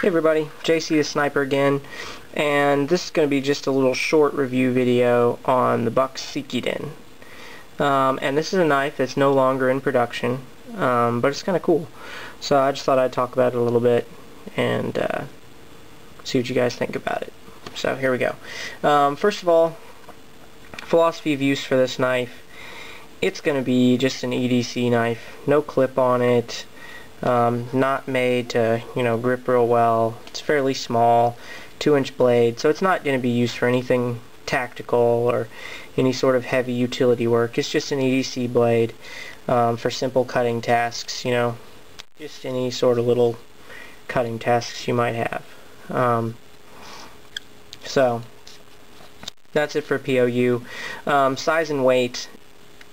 Hey everybody, JC the Sniper again, and this is going to be just a little short review video on the Buck Sekiden. And this is a knife that's no longer in production, but it's kind of cool. So I just thought I'd talk about it a little bit and see what you guys think about it. So here we go. First of all, philosophy of use for this knife. It's going to be just an EDC knife, no clip on it. Not made to, grip real well. It's fairly small, 2-inch blade, so it's not going to be used for anything tactical or any sort of heavy utility work. It's just an EDC blade for simple cutting tasks, just any sort of little cutting tasks you might have. So that's it for POU. Size and weight.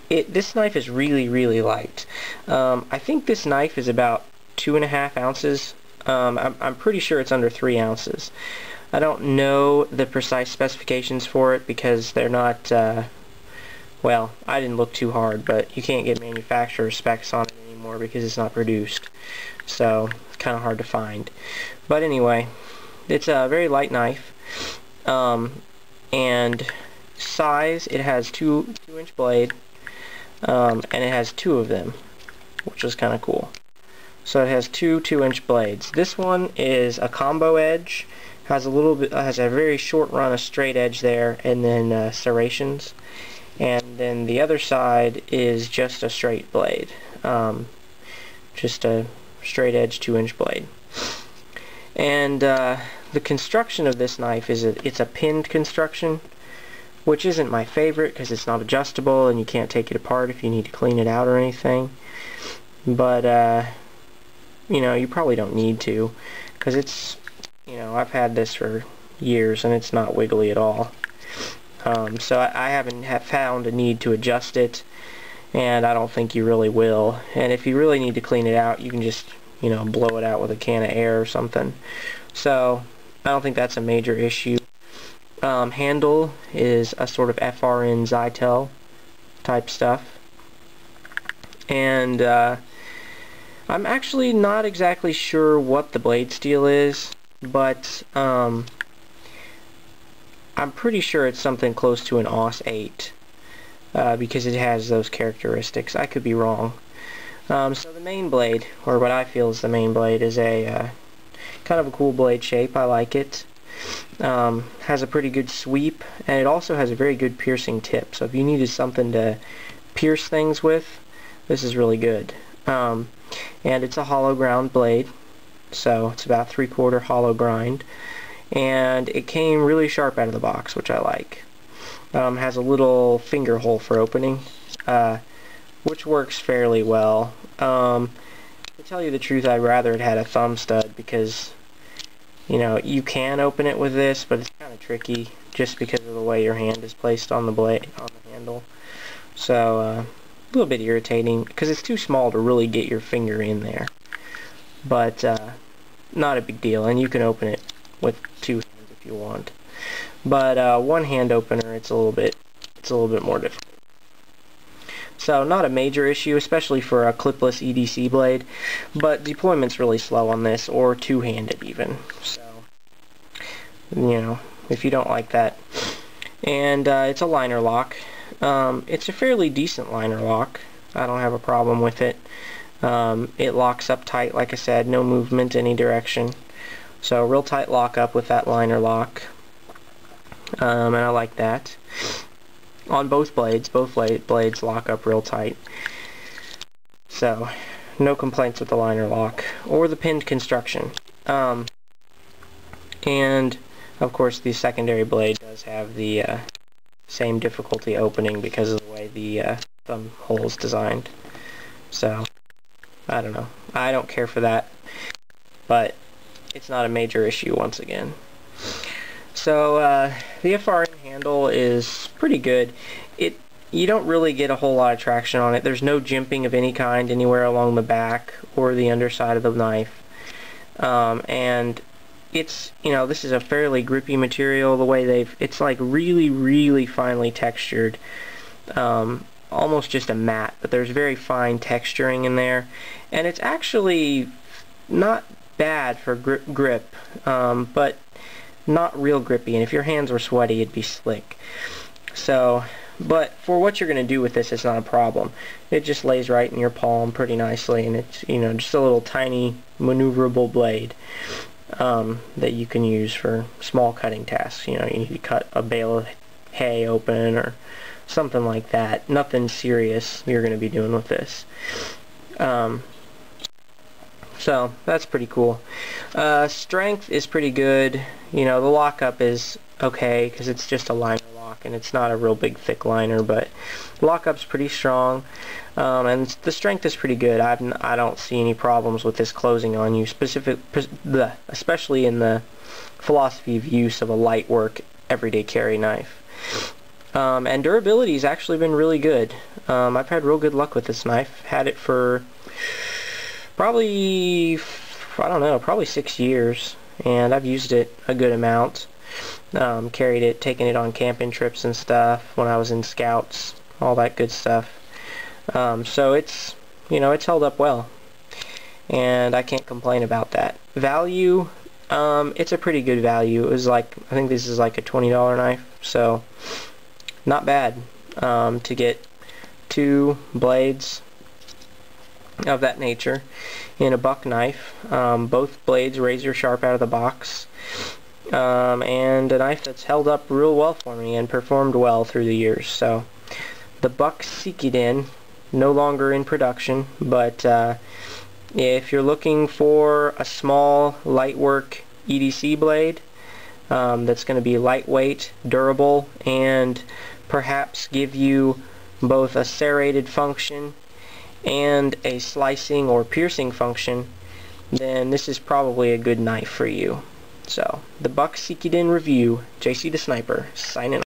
This knife is really light. I think this knife is about 2.5 ounces. I'm pretty sure it's under 3 ounces. I don't know the precise specifications for it because they're not, well, I didn't look too hard, but you can't get manufacturer specs on it anymore because it's not produced. So it's kind of hard to find. But anyway, it's a very light knife. And size, it has 2-inch blade. And it has 2 of them, which is kind of cool. So it has 2 2-inch blades. This one is a combo edge, has a very short run of straight edge there, and then serrations. And then the other side is just a straight blade, just a straight edge 2-inch blade. And the construction of this knife is it's a pinned construction, which isn't my favorite because it's not adjustable and you can't take it apart if you need to clean it out or anything. But you probably don't need to, because it's, I've had this for years and it's not wiggly at all. So I haven't found a need to adjust it, and I don't think you really will. And if you really need to clean it out, you can just blow it out with a can of air or something. So I don't think that's a major issue. Handle is a sort of FRN Zytel type stuff, and I'm actually not exactly sure what the blade steel is, but I'm pretty sure it's something close to an AUS 8 because it has those characteristics. I could be wrong. So the main blade, or what I feel is the main blade, is a kind of a cool blade shape. I like it. Has a pretty good sweep, and it also has a very good piercing tip, so if you needed something to pierce things with, this is really good. And it's a hollow ground blade, so it's about 3/4 hollow grind, and it came really sharp out of the box, which I like. Has a little finger hole for opening, which works fairly well. To tell you the truth, I'd rather it had a thumb stud because you can open it with this, but it's kind of tricky just because of the way your hand is placed on the blade, on the handle. So, a little bit irritating because it's too small to really get your finger in there. But, not a big deal, and you can open it with 2 hands if you want. But, one hand opener, it's a little bit more difficult. So not a major issue, especially for a clipless EDC blade, but deployment's really slow on this, or two-handed even. So, if you don't like that. And it's a liner lock. It's a fairly decent liner lock. I don't have a problem with it. It locks up tight, like I said, no movement any direction. So real tight lock up with that liner lock. And I like that. On both blades lock up real tight. So, no complaints with the liner lock or the pinned construction. And, of course, the secondary blade does have the same difficulty opening because of the way the thumb hole is designed. So, I don't know. I don't care for that, but it's not a major issue once again. So the FRN handle is pretty good. You don't really get a whole lot of traction on it. There's no jimping of any kind anywhere along the back or the underside of the knife. And it's, this is a fairly grippy material. The way it's like really finely textured. Almost just a matte, but there's very fine texturing in there. And it's actually not bad for grip, but not real grippy, and if your hands were sweaty, it'd be slick. So, but for what you're going to do with this, it's not a problem. It just lays right in your palm pretty nicely, and it's, you know, just a little tiny maneuverable blade that you can use for small cutting tasks. You know, you need to cut a bale of hay open or something like that. Nothing serious you're going to be doing with this. So that's pretty cool. Strength is pretty good. You know, the lockup is okay because it's just a liner lock and it's not a real big thick liner, but lockup's pretty strong, and the strength is pretty good. I don't see any problems with this closing on you, especially in the philosophy of use of a light work everyday carry knife. And durability has actually been really good. I've had real good luck with this knife. Had it for probably, I don't know, probably 6 years, and I've used it a good amount. Carried it, taken it on camping trips and stuff when I was in Scouts, all that good stuff. So it's, you know, it's held up well, and I can't complain about that. Value, it's a pretty good value. It was like, I think this is like a $20 knife, so not bad to get 2 blades of that nature in a buck knife. Both blades razor sharp out of the box, and a knife that's held up real well for me and performed well through the years. So the buck Sekiden, no longer in production, but if you're looking for a small light work EDC blade that's going to be lightweight, durable, and perhaps give you both a serrated function and a slicing or piercing function, then this is probably a good knife for you. So, the Buck Sekiden review, JC the Sniper, signing off.